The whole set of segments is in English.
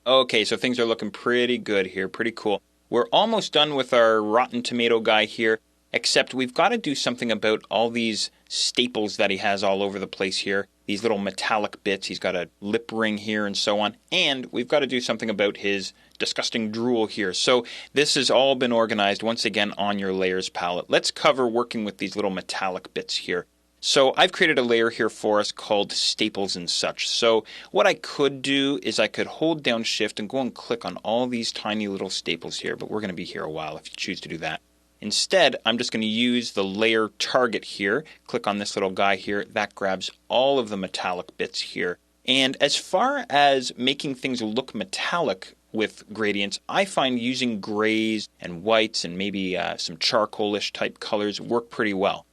Okay, so things are looking pretty good here, pretty cool. We're almost done with our rotten tomato guy here, except we've got to do something about all these staples that he has all over the place here. These little metallic bits, he's got a lip ring here and so on. And we've got to do something about his disgusting drool here. So this has all been organized once again on your layers palette. Let's cover working with these little metallic bits here. So I've created a layer here for us called Staples and Such. So what I could do is I could hold down Shift and go and click on all these tiny little staples here, but we're going to be here a while if you choose to do that. Instead, I'm just going to use the layer target here, click on this little guy here, that grabs all of the metallic bits here. And as far as making things look metallic with gradients, I find using grays and whites and maybe some charcoalish type colors work pretty well.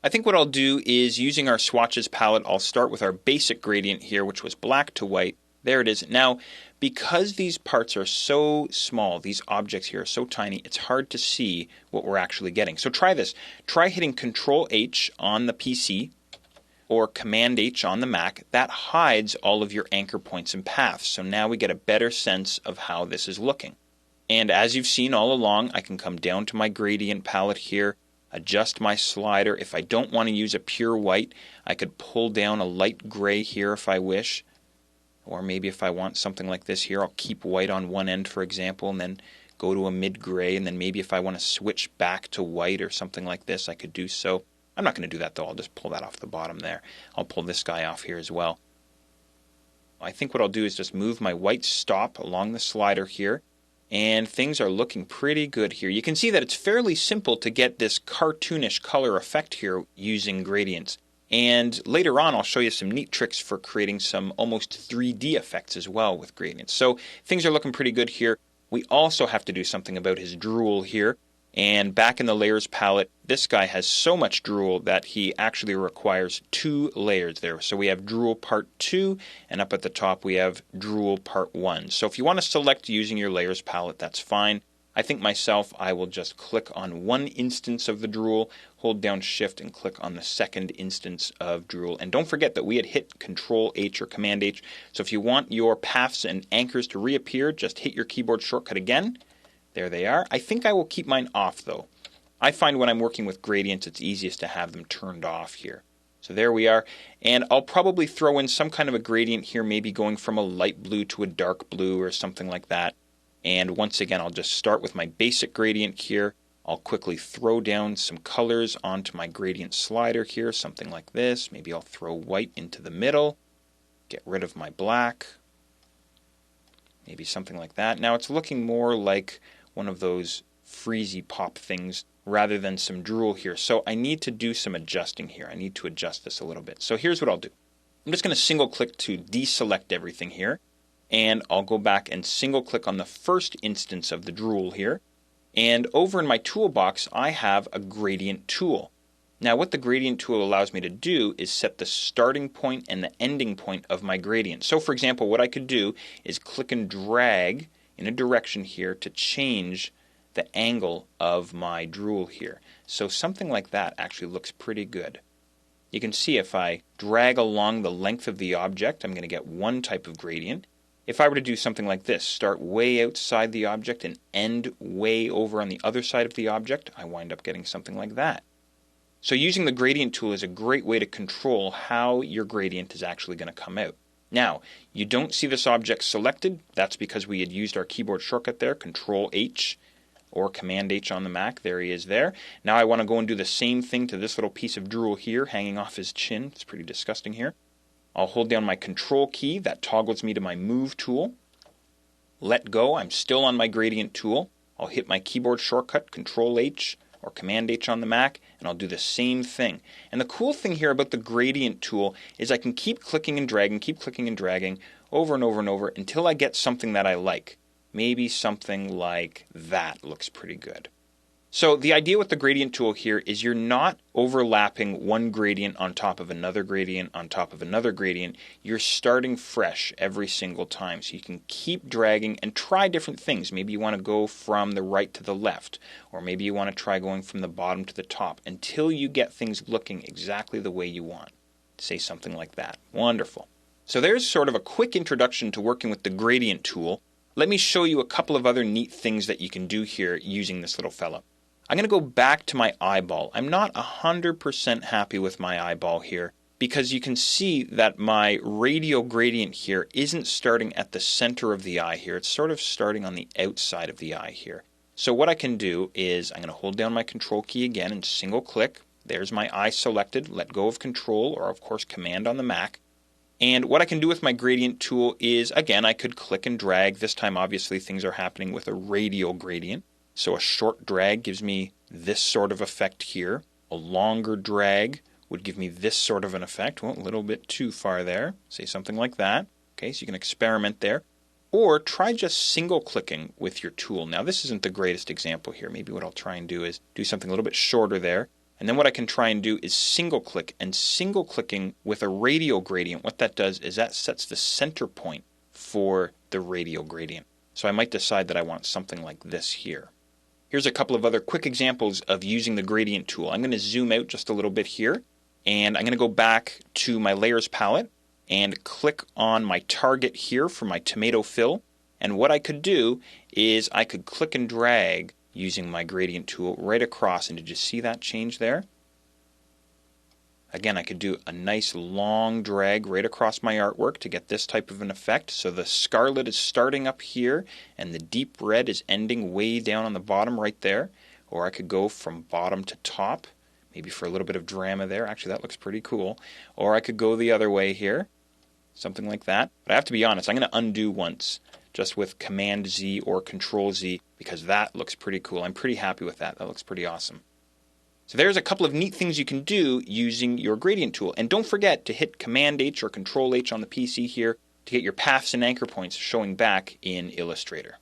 I think what I'll do is using our swatches palette, I'll start with our basic gradient here, which was black to white. There it is. Now, because these parts are so small, these objects here are so tiny, it's hard to see what we're actually getting. So try this. Try hitting Control H on the PC or Command H on the Mac. That hides all of your anchor points and paths. So now we get a better sense of how this is looking. And as you've seen all along, I can come down to my gradient palette here, adjust my slider. If I don't want to use a pure white, I could pull down a light gray here if I wish. Or maybe if I want something like this here, I'll keep white on one end, for example, and then go to a mid-gray. And then maybe if I want to switch back to white or something like this, I could do so. I'm not going to do that, though. I'll just pull that off the bottom there. I'll pull this guy off here as well. I think what I'll do is just move my white stop along the slider here. And things are looking pretty good here. You can see that it's fairly simple to get this cartoonish color effect here using gradients. And later on, I'll show you some neat tricks for creating some almost 3D effects as well with gradients. So things are looking pretty good here. We also have to do something about his drool here. And back in the layers palette, this guy has so much drool that he actually requires 2 layers there. So we have drool part 2, and up at the top we have drool part 1. So if you want to select using your layers palette, that's fine. I think myself, I will just click on one instance of the drool, hold down Shift and click on the second instance of drool. And don't forget that we had hit Control H or Command H. So if you want your paths and anchors to reappear, just hit your keyboard shortcut again. There they are. I think I will keep mine off though. I find when I'm working with gradients, it's easiest to have them turned off here. So there we are. And I'll probably throw in some kind of a gradient here, maybe going from a light blue to a dark blue or something like that. And once again, I'll just start with my basic gradient here. I'll quickly throw down some colors onto my gradient slider here, something like this. Maybe I'll throw white into the middle, get rid of my black, maybe something like that. Now it's looking more like one of those freezy pop things rather than some drool here. So I need to do some adjusting here. I need to adjust this a little bit. So here's what I'll do. I'm just going to single click to deselect everything here. And I'll go back and single click on the first instance of the drool here. And over in my toolbox, I have a gradient tool. Now what the gradient tool allows me to do is set the starting point and the ending point of my gradient. So for example, what I could do is click and drag in a direction here to change the angle of my drool here. So something like that actually looks pretty good. You can see if I drag along the length of the object, I'm going to get one type of gradient. If I were to do something like this, start way outside the object and end way over on the other side of the object, I wind up getting something like that. So using the gradient tool is a great way to control how your gradient is actually going to come out. Now, you don't see this object selected. That's because we had used our keyboard shortcut there, Control H or Command H on the Mac. There he is there. Now I want to go and do the same thing to this little piece of drool here hanging off his chin. It's pretty disgusting here. I'll hold down my Control key. That toggles me to my Move tool. Let go. I'm still on my gradient tool. I'll hit my keyboard shortcut, Control H or Command H on the Mac, and I'll do the same thing. And the cool thing here about the gradient tool is I can keep clicking and dragging over and over and over until I get something that I like. Maybe something like that looks pretty good. So the idea with the gradient tool here is you're not overlapping one gradient on top of another gradient on top of another gradient. You're starting fresh every single time. So you can keep dragging and try different things. Maybe you want to go from the right to the left, or maybe you want to try going from the bottom to the top until you get things looking exactly the way you want. Say something like that. Wonderful. So there's sort of a quick introduction to working with the gradient tool. let me show you a couple of other neat things that you can do here using this little fella. I'm going to go back to my eyeball. I'm not 100% happy with my eyeball here because you can see that my radial gradient here isn't starting at the center of the eye here. It's sort of starting on the outside of the eye here. So what I can do is I'm going to hold down my control key again and single click. There's my eye selected. Let go of control, or of course command on the Mac. And what I can do with my gradient tool is, again, I could click and drag. This time obviously things are happening with a radial gradient. So a short drag gives me this sort of effect here. A longer drag would give me this sort of an effect. Well, a little bit too far there. Say something like that. Okay, so you can experiment there. Or try just single clicking with your tool. Now this isn't the greatest example here. Maybe what I'll try and do is do something a little bit shorter there. And then what I can try and do is single click. And single clicking with a radial gradient, what that does is that sets the center point for the radial gradient. So I might decide that I want something like this here. Here's a couple of other quick examples of using the gradient tool. I'm going to zoom out just a little bit here, and I'm going to go back to my layers palette and click on my target here for my tomato fill. And what I could do is I could click and drag using my gradient tool right across. And did you see that change there? Again, I could do a nice long drag right across my artwork to get this type of an effect. So the scarlet is starting up here and the deep red is ending way down on the bottom right there. Or I could go from bottom to top, maybe for a little bit of drama there. Actually, that looks pretty cool. Or I could go the other way here, something like that. But I have to be honest, I'm going to undo once just with Command Z or Control Z because that looks pretty cool. I'm pretty happy with that. That looks pretty awesome. So there's a couple of neat things you can do using your gradient tool. And don't forget to hit Command H or Control H on the PC here to get your paths and anchor points showing back in Illustrator.